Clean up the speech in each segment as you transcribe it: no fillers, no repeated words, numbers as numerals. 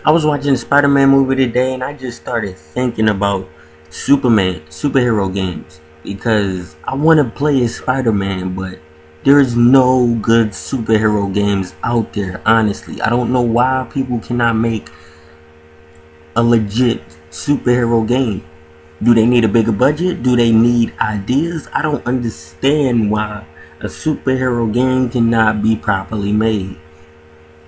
I was watching the Spider-Man movie today and I just started thinking about superhero games because I want to play as Spider-Man, but there's no good superhero games out there, honestly. I don't know why people cannot make a legit superhero game. Do they need a bigger budget? Do they need ideas? I don't understand why a superhero game cannot be properly made.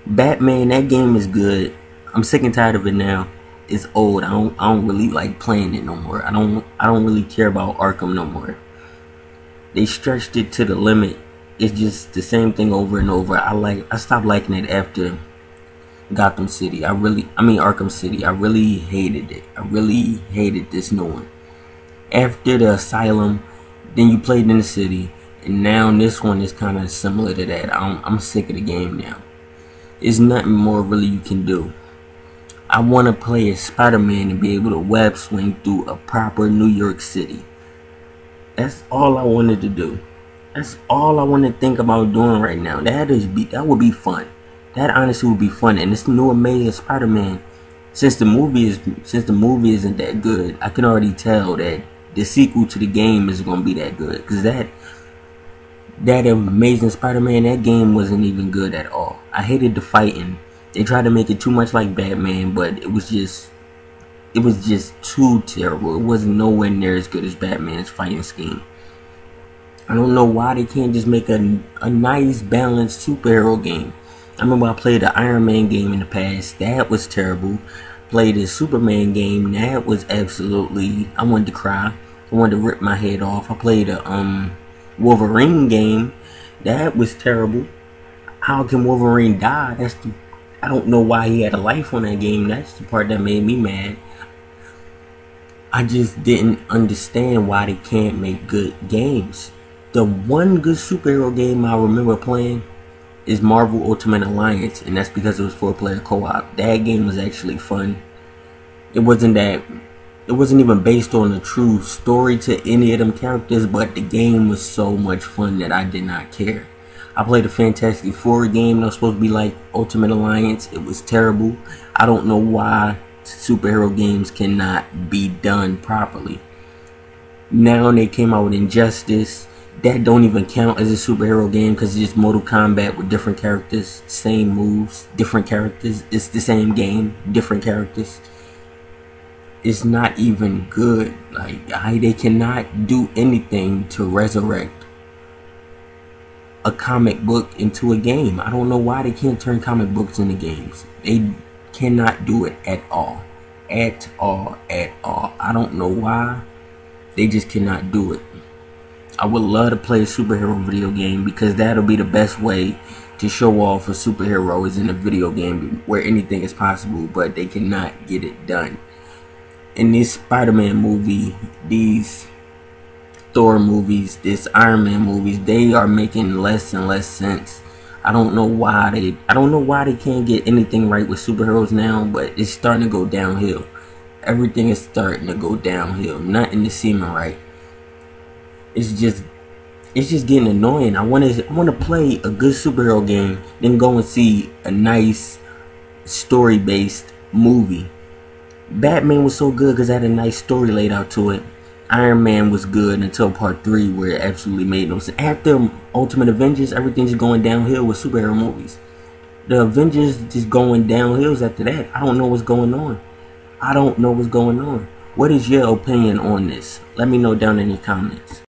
Batman, that game is good. I'm sick and tired of it now. It's old. I don't really like playing it no more. I don't really care about Arkham no more. They stretched it to the limit. It's just the same thing over and over. I stopped liking it after Gotham City. I mean Arkham City. I really hated it. I really hated this new one. After the Asylum, then you played in the city, and now this one is kind of similar to that. I'm sick of the game now. There's nothing more really you can do. I want to play as Spider-Man and be able to web swing through a proper New York City. That's all I wanted to do. That's all I want to think about doing right now. That would be fun. That honestly would be fun. And this new Amazing Spider-Man, since the movie isn't that good, I can already tell that the sequel to the game is gonna be that good. Cause that Amazing Spider-Man, that game wasn't even good at all. I hated the fighting. They tried to make it too much like Batman, but it was just too terrible. It wasn't nowhere near as good as Batman's fighting scheme. I don't know why they can't just make a nice balanced superhero game. I remember I played the Iron Man game in the past. That was terrible. Played the Superman game. That was absolutely, I wanted to cry. I wanted to rip my head off. I played a Wolverine game. That was terrible. How can Wolverine die? I don't know why he had a life on that game. That's the part that made me mad. I just didn't understand why they can't make good games. The one good superhero game I remember playing is Marvel Ultimate Alliance, and that's because it was 4-player co-op. That game was actually fun. It wasn't even based on a true story to any of them characters, but the game was so much fun that I did not care. I played a Fantastic Four game that was supposed to be like Ultimate Alliance. It was terrible. I don't know why superhero games cannot be done properly. Now they came out with Injustice. That don't even count as a superhero game because it's just Mortal Kombat with different characters, same moves, different characters. It's the same game, different characters. It's not even good. Like, they cannot do anything to resurrect a comic book into a game. I don't know why they can't turn comic books into games. They cannot do it at all. At all. I don't know why. They just cannot do it. I would love to play a superhero video game because that'll be the best way to show off a superhero is in a video game where anything is possible, but they cannot get it done. In this Spider-Man movie, these Thor movies, this Iron Man movies, they are making less and less sense. I don't know why they can't get anything right with superheroes now, but it's starting to go downhill. Everything is starting to go downhill. Nothing is seeming right. It's just getting annoying. I want to play a good superhero game, then go and see a nice story-based movie. Batman was so good because it had a nice story laid out to it. Iron Man was good until part 3 where it absolutely made no sense. After Ultimate Avengers, everything's going downhill with superhero movies. The Avengers just going downhills after that. I don't know what's going on. What is your opinion on this? Let me know down in your comments.